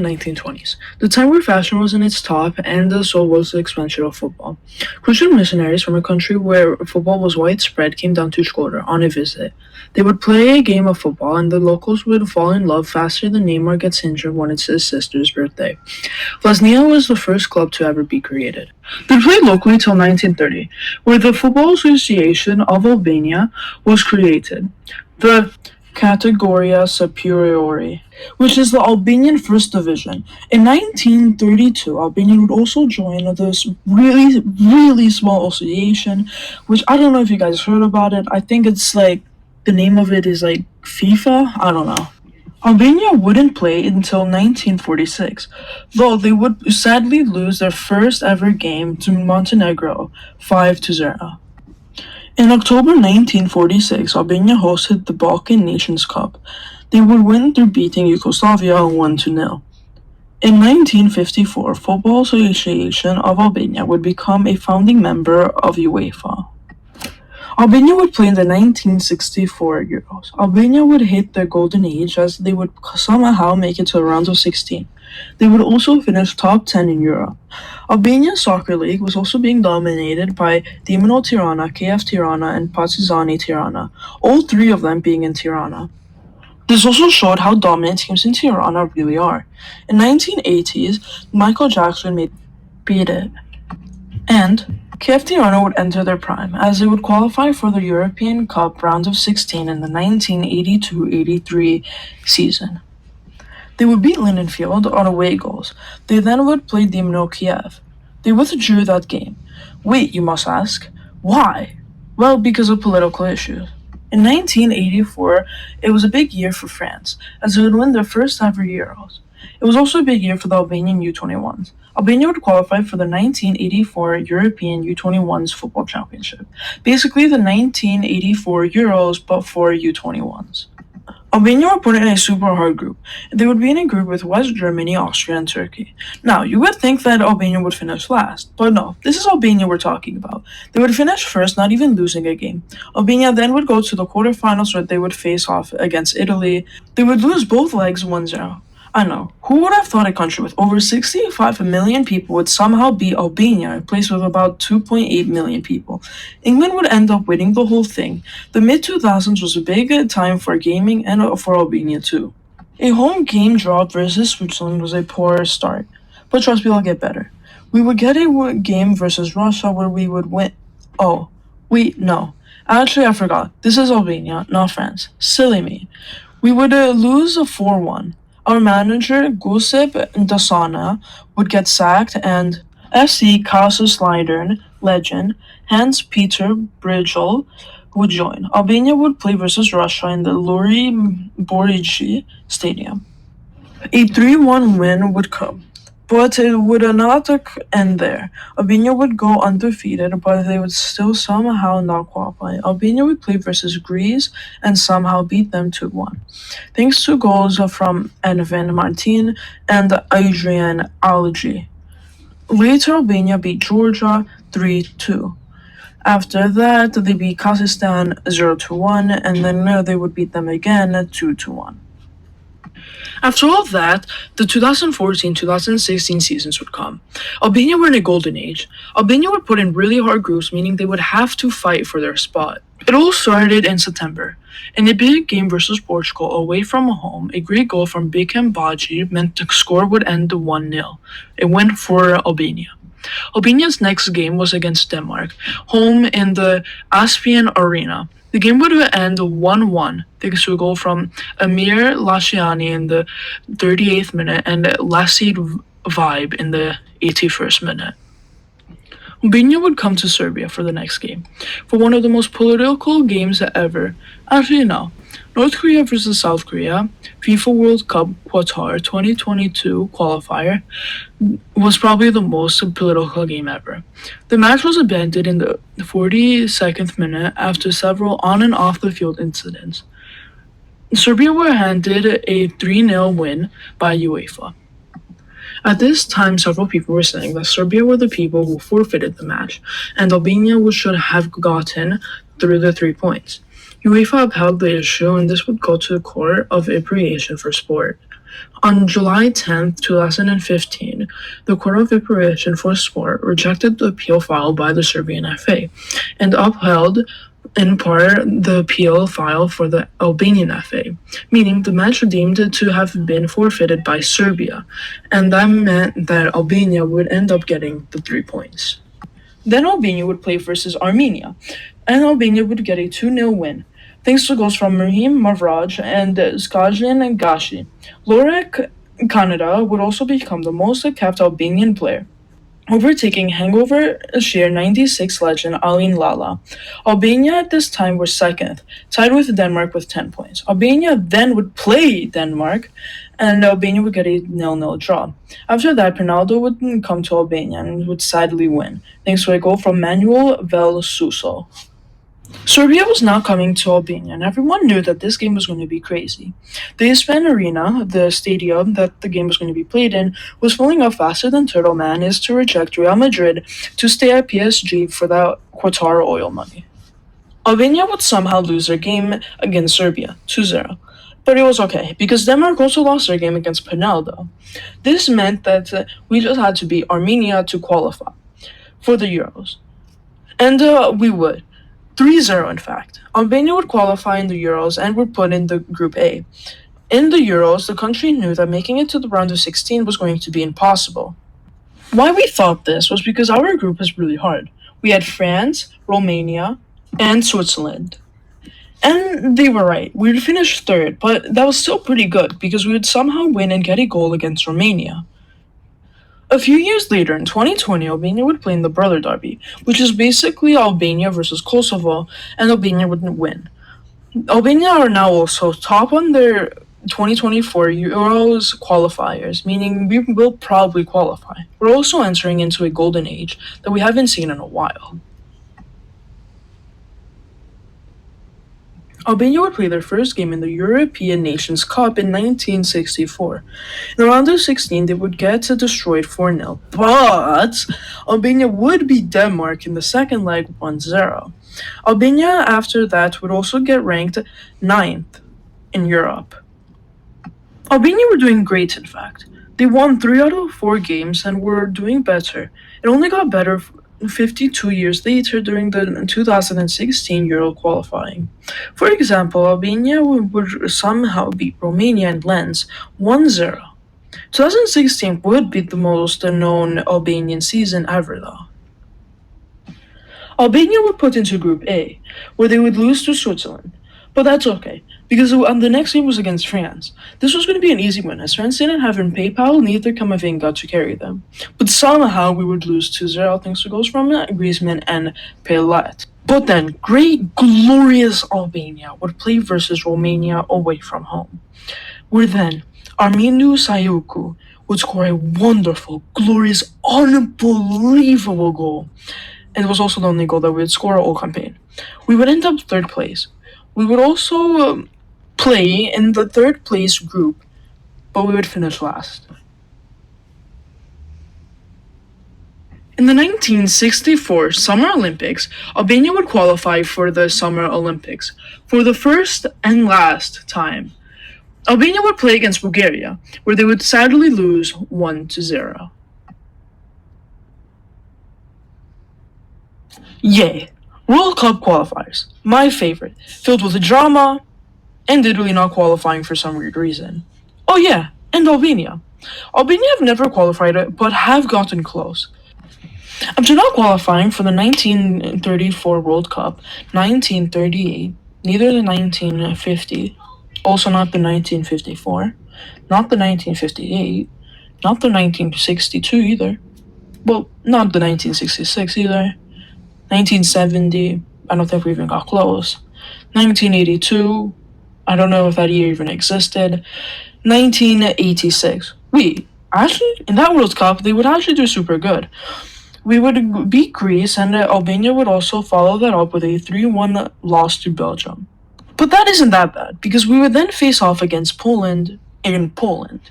1920s, the time where fashion was in its top and so was the expansion of football. Christian missionaries from a country where football was widespread came down to Škoda on a visit. They would play a game of football, and the locals would fall in love faster than Neymar gets injured when it's his sister's birthday. Vlasnia was the first club to ever be created. They played locally till 1930, where the Football Association of Albania was created. The Categoria Superiore, which is the Albanian First Division. In 1932, Albania would also join this really small association, which I don't know if you guys heard about it. I think it's like, the name of it is like FIFA? I don't know. Albania wouldn't play until 1946, though they would sadly lose their first ever game to Montenegro 5-0. In October 1946, Albania hosted the Balkan Nations Cup. They would win through beating Yugoslavia 1-0. In 1954, Football Association of Albania would become a founding member of UEFA. Albania would play in the 1964 Euros. Albania would hit their golden age as they would somehow make it to the round of 16. They would also finish top 10 in Europe. Albania's soccer league was also being dominated by Dinamo Tirana, KF Tirana, and Partizani Tirana, all three of them being in Tirana. This also showed how dominant teams in Tirana really are. In 1980s, Michael Jackson beat it, and KF Tirana would enter their prime, as they would qualify for the European Cup round of 16 in the 1982-83 season. They would beat Lindenfield on away goals. They then would play Dynamo Kiev. They withdrew that game. Wait, you must ask, why? Well, because of political issues. In 1984, it was a big year for France, as they would win their first ever Euros. It was also a big year for the Albanian U21s. Albania would qualify for the 1984 European U21s Football Championship, basically the 1984 Euros but for U21s. Albania were put in a super hard group. They would be in a group with West Germany, Austria, and Turkey. Now, you would think that Albania would finish last, but no, this is Albania we're talking about. They would finish first, not even losing a game. Albania then would go to the quarterfinals where they would face off against Italy. They would lose both legs 1-0. I know, who would have thought a country with over 65 million people would somehow beat Albania, a place with about 2.8 million people? England would end up winning the whole thing. The mid-2000s was a big time for gaming and for Albania too. A home game draw versus Switzerland was a poor start, but trust me, it'll get better. We would get a game versus Russia where we would win. Oh, wait, no. Actually, I forgot. This is Albania, not France. Silly me. We would lose 4-1. Our manager, Gusip Ndasana, would get sacked, and FC Kaiserslautern legend Hans-Peter Bridgel would join. Albania would play versus Russia in the Luri Borigi Stadium. A 3-1 win would come, but it would not end there. Albania would go undefeated, but they would still somehow not qualify. Albania would play versus Greece and somehow beat them 2-1, thanks to goals from Envin Martin and Adrian Algi. Later, Albania beat Georgia 3-2. After that, they beat Kazakhstan 0-1, and then they would beat them again 2-1. After all that, the 2014-2016 seasons would come. Albania were in a golden age. Albania would put in really hard groups, meaning they would have to fight for their spot. It all started in September. In a big game versus Portugal away from home, a great goal from Bikem Baji meant the score would end 1-0. A win for Albania. Albania's next game was against Denmark, home in the Aspian Arena. The game would end 1-1, thanks to a goal from Amir Lashiani in the 38th minute and Lasid Vibe in the 81st minute. Albania would come to Serbia for the next game, for one of the most political games ever. Actually, no. North Korea versus South Korea, FIFA World Cup Qatar 2022 qualifier, was probably the most political game ever. The match was abandoned in the 42nd minute after several on and off the field incidents. Serbia were handed a 3-0 win by UEFA. At this time, several people were saying that Serbia were the people who forfeited the match, and Albania should have gotten through the 3 points. UEFA upheld the issue, and this would go to the Court of Appreciation for Sport. On July 10, 2015, the Court of Appeal for Sport rejected the appeal filed by the Serbian FA and upheld in part the appeal filed for the Albanian FA, meaning the match deemed to have been forfeited by Serbia, and that meant that Albania would end up getting the 3 points. Then Albania would play versus Armenia, and Albania would get a 2-0 win, thanks to goals from Merhim Mavraj and Skajan Gashi. Lorek Kanada would also become the most capped Albanian player, overtaking Hangover Sheer 96 legend Alin Lala. Albania at this time were second, tied with Denmark with 10 points. Albania then would play Denmark, and Albania would get a 0-0 draw. After that, Penaldo would come to Albania and would sadly win, thanks to a goal from Manuel Velsuso. Serbia was now coming to Albania, and everyone knew that this game was going to be crazy. The Ispan Arena, the stadium that the game was going to be played in, was filling up faster than Turtle Man is to reject Real Madrid to stay at PSG for that Qatar oil money. Albania would somehow lose their game against Serbia, 2-0. But it was okay, because Denmark also lost their game against Penaldo. This meant that we just had to beat Armenia to qualify for the Euros. And we would. 3-0 in fact. Albania would qualify in the Euros and were put in the Group A. In the Euros, the country knew that making it to the round of 16 was going to be impossible. Why we thought this was because our group was really hard. We had France, Romania, and Switzerland. And they were right. We would finish third, but that was still pretty good because we would somehow win and get a goal against Romania. A few years later, in 2020, Albania would play in the Brother Derby, which is basically Albania versus Kosovo, and Albania would win. Albania are now also top on their 2024 Euros qualifiers, meaning we will probably qualify. We're also entering into a golden age that we haven't seen in a while. Albania would play their first game in the European Nations Cup in 1964. In the round of 16, they would get destroyed 4-0, but Albania would beat Denmark in the second leg 1-0. Albania, after that, would also get ranked 9th in Europe. Albania were doing great, in fact. They won 3 out of 4 games and were doing better. It only got better 52 years later during the 2016 Euro qualifying. For example, Albania would somehow beat Romania and Lens 1-0. 2016 would be the most known Albanian season ever, though. Albania were put into Group A, where they would lose to Switzerland. But that's okay, because the next game was against France. This was going to be an easy win, as France didn't have in PayPal, neither Camavinga to carry them. But somehow we would lose 2-0 thanks to goals from Griezmann and Pelat. But then, great, glorious Albania would play versus Romania away from home. Where then, Armeniu Sayuku would score a wonderful, glorious, unbelievable goal. And it was also the only goal that we would score all campaign. We would end up 3rd place. We would also play in the 3rd place group, but we would finish last. In the 1964 Summer Olympics, Albania would qualify for the Summer Olympics for the first and last time. Albania would play against Bulgaria, where they would sadly lose 1-0. Yay! World Cup qualifiers, my favorite, filled with drama and literally not qualifying for some weird reason. Oh yeah, and Albania. Albania have never qualified but have gotten close. After not qualifying for the 1934 World Cup, 1938, neither the 1950, also not the 1954, not the 1958, not the 1962 either, well, not the 1966 either, 1970, I don't think we even got close. 1982, I don't know if that year even existed. 1986, actually, in that World Cup, they would actually do super good. We would beat Greece, and Albania would also follow that up with a 3-1 loss to Belgium. But that isn't that bad, because we would then face off against Poland in Poland.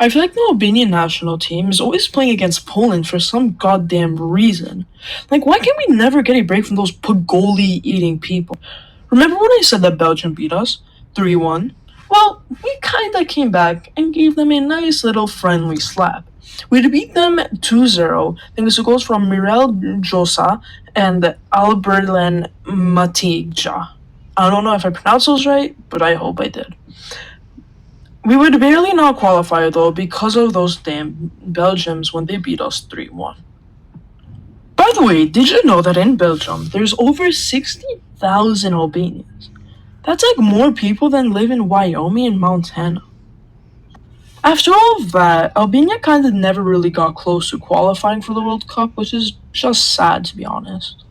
I feel like the Albanian national team is always playing against Poland for some goddamn reason. Like, why can't we never get a break from those Pagoli-eating people? Remember when I said that Belgium beat us? 3-1? Well, we kinda came back and gave them a nice little friendly slap. We beat them 2-0 thanks to goals from Mirel Josa and Alberlan Matija. I don't know if I pronounced those right, but I hope I did. We would barely not qualify though because of those damn Belgians when they beat us 3-1. By the way, did you know that in Belgium there's over 60,000 Albanians? That's like more people than live in Wyoming and Montana. After all of that, Albania kind of never really got close to qualifying for the World Cup, which is just sad to be honest.